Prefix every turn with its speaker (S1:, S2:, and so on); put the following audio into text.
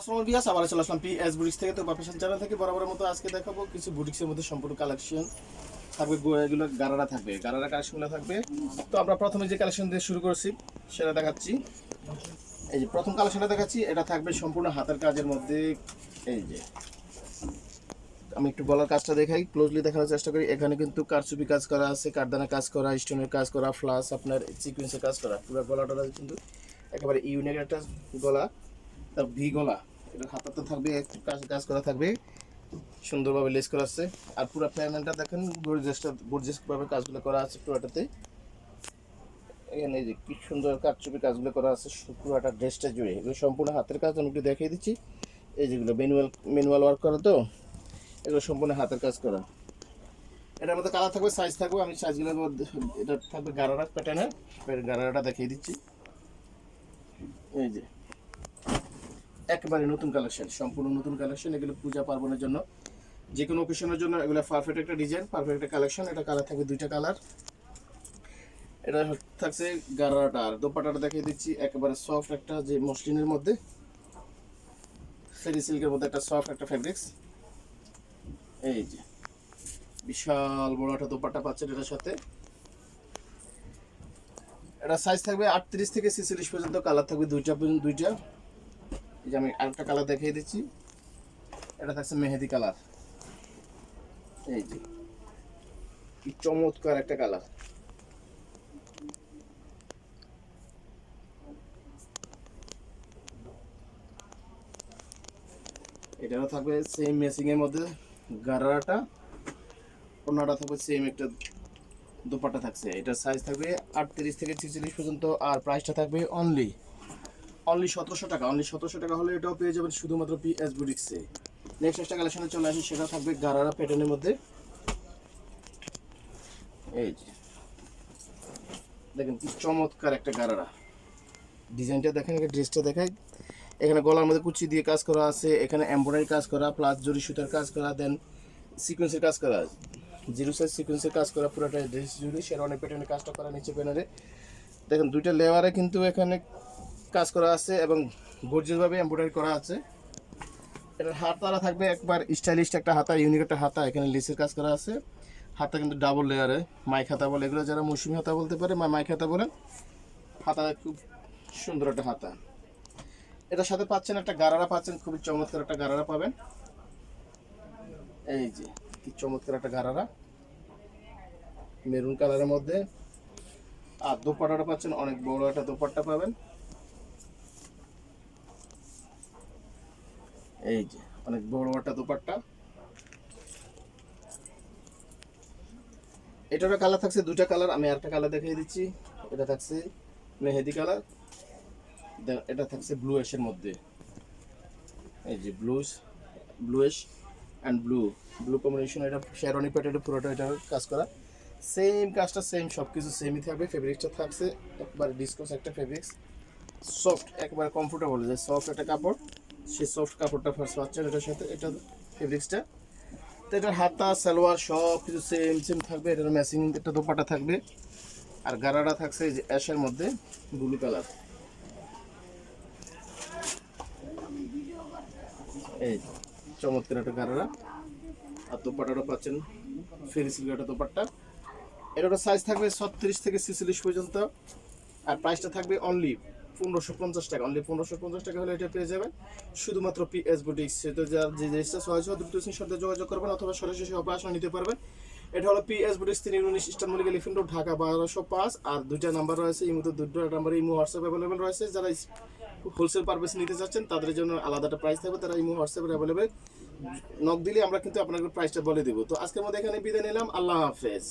S1: আসসালামু বিয়াস আবার চলে আসলাম পিএস বুটিক্স থেকে। তো প্রফেশন চ্যানেল থেকে বরাবরের মতো আজকে দেখাবো কিছু বুটিক্সের মধ্যে সম্পূর্ণ কালেকশন থাকবে। এগুলো গারারা থাকবে, গারারা কালেকশনগুলো থাকবে। তো আমরা প্রথমে যে কালেকশন দিয়ে শুরু করছি সেটা দেখাচ্ছি। এই যে প্রথম কালেকশনটা দেখাচ্ছি, এটা থাকবে সম্পূর্ণ হাতের কাজের মধ্যে। এই যে আমি একটু গলার কাজটা দেখাই, ক্লোজলি দেখানোর চেষ্টা করি। এখানে কিন্তু কারচুপি কাজ করা আছে, কারদানা কাজ করা, স্টোনের কাজ করা, প্লাস আপনার সিকোয়েন্সের কাজ করা। পুরো গলাটা কিন্তু একেবারে ইউনিক একটা গলা, তার ভি গলা। এটা হাতাতে থাকবে কাজ কাজ করা থাকবে, সুন্দরভাবে লেস করা আছে। আর পুরো প্যানেলটা দেখেন গর্জিয়াসভাবে কাজগুলো করা আছে পুরোটাতে। এখানে এই যে কি সুন্দর কারচুপি কাজগুলো করা আছে পুরোটা ড্রেসটা জুড়ে। এগুলো সম্পূর্ণ হাতের কাজ, আমি একটু দেখিয়ে দিচ্ছি। এই যেগুলো ম্যানুয়াল ওয়ার্ক করা, তো এগুলো সম্পূর্ণ হাতের কাজ করা। এটার মধ্যে কালার থাকবে, সাইজ থাকবে। আমি সাইজগুলো এটা থাকবে গারারা প্যাটার্নের, গারারাটা দেখিয়ে দিচ্ছি। এই যে একেবারে নতুন কালেকশন, সম্পূর্ণ নতুন কালেকশন। এগুলো পূজা পার্বণের জন্য, যে কোনো অকেশনের জন্য এগুলো পারফেক্ট একটা ডিজাইন, পারফেক্ট একটা কালেকশন। এটা কালার থাকবে দুইটা কালার। এটা থাকছে গারারাটা। আর দোপাট্টাটা দেখিয়ে দিচ্ছি, একেবারে সফট একটা, যে মসলিনের মধ্যে ফেরি সিল্কের মধ্যে একটা সফট একটা ফেব্রিক্স। এই যে বিশাল বড় একটা দোপাট্টা পাচ্ছেন এটার সাথে। এটা সাইজ থাকবে 38 থেকে 46 পর্যন্ত। কালার থাকবে দুইটা। এই যে আমি আরেকটা কালার দেখিয়ে দিচ্ছি, এটা থাকছে মেহেদি কালার। এই যে কি চমৎকার একটা কালার। এটাও থাকবে সেম ম্যাচিং এর মধ্যে গারারাটা, ওনাটা থাকবে সেম একটা দোপাট্টা থাকছে। এটা সাইজ থাকবে 38 থেকে 46 পর্যন্ত। আর প্রাইসটা থাকবে অনলি 1700 টাকা। অনলি 1700 টাকা হলে এটাও পেয়ে যাবেন শুধুমাত্র পিএস বুটিক্সে। নেক্সট একটা কালেকশনে চলে আসি, সেটা থাকবে গারারা প্যাটার্নের মধ্যে। এই যে দেখেন কি চমৎকার একটা গারারা। ডিজাইনটা দেখেন, ড্রেসটা দেখাই। এখানে গলার মধ্যে কুচি দিয়ে কাজ করা আছে, এখানে এমব্রয়ডারি কাজ করা, প্লাস জরি সুতার কাজ করা, দেন সিকোয়েন্সের কাজ করা, জিরো সাইজ সিকোয়েন্সের কাজ করা। পুরোটা ড্রেস জুড়ে শেরওয়ানি প্যাটার্নের কাজটা করা। নিচে প্যানেলে দেখেন দুইটা লেয়ারে কিন্তু এখানে কাজ করা আছে এবং গর্জিয়াসভাবে এমব্রয়ডারি করা আছে। এটার হাতারা থাকবে একবার স্টাইলিশ একটা হাতা, ইউনিক একটা হাতা। এখানে লেসের কাজ করা আছে। হাতা কিন্তু ডাবল লেয়ারে, মাইক হাতা বলে এগুলো, যারা মৌসুমি হাতা বলতে পারে, মাইক হাতা বলে। হাতা খুব সুন্দর একটা হাতা। এটার সাথে পাচ্ছেন একটা গারারা, পাচ্ছেন খুবই চমৎকার একটা গারারা পাবেন। এই যে কি চমৎকার একটা গারারা মেরুন কালারের মধ্যে। আর দোপাট্টাটা পাচ্ছেন অনেক বড় একটা দোপাট্টা পাবেন। এই যে অনেক বড় একটা দোপাট্টা। এটারও কালার থাকছে দুইটা কালার, আমি আরেকটা কালার দেখিয়ে দিচ্ছি। এটা থাকছে মেহেদি কালার, এটা থাকছে ব্লু এর মধ্যে। এই যে ব্লুইশ অ্যান্ড ব্লু কম্বিনেশন। এটা শেরওয়ানি প্যাটার্নে পুরোটা এটা কাজ করা। সেম কাজটা সেম, সব কিছু সেমই থাকবে। ফেব্রিক্সটা থাকছে একবারে ডিসকোস একটা ফেব্রিক্স, সফট, একবারে কমফোর্টেবল, যে সফট একটা কাপড়, সেই সফট কাপড়টা ফার্স্ট পাচ্ছেন এটার সাথে। এটা ফেব্রিক্সটা, তো এটার হাতা সালোয়ার সব কিছু সেম থাকবে। এটার ম্যাচিং একটা দোপাট্টা থাকবে। আর গারাটা থাকছে এই যে অ্যাশের মধ্যে ব্লু কালার। এই চমৎকার একটা গারারা। আর দোপাট্টাটা পাচ্ছেন ফেরি সিল্কের একটা দোপাট্টা। এটার সাইজ থাকবে 36 থেকে 46 পর্যন্ত। আর প্রাইসটা থাকবে অনলি 1550 টাকা। অনলি 1550 টাকা হলে এটা পেয়ে যাবেন শুধুমাত্র পিএস বুটিক্স। সেটা যার যে জিনিসটা সহজ দ্রুত সাথে যোগাযোগ করবেন, অথবা সরাসরি অপারেশন নিতে পারবেন। এটা হলো P S boutiques 319 eastern Mallik elephant road, Dhaka 1205। আর দুইটা নাম্বার রয়েছে, এই মতো দুটো নাম্বারে ইমো হোয়াটসঅ্যাপ অ্যাভেলেবেল রয়েছে। যারা হোলসেল পারপাস নিতে চাচ্ছেন তাদের জন্য আলাদা একটা প্রাইস থাকবে, তারা ইমো হোয়াটসঅ্যাপে অ্যাভেলেবেল নক দিলে আমরা কিন্তু আপনাকে প্রাইসটা বলে দেবো। তো আজকের মধ্যে এখানে বিদায় নিলাম, আল্লাহ হাফেজ।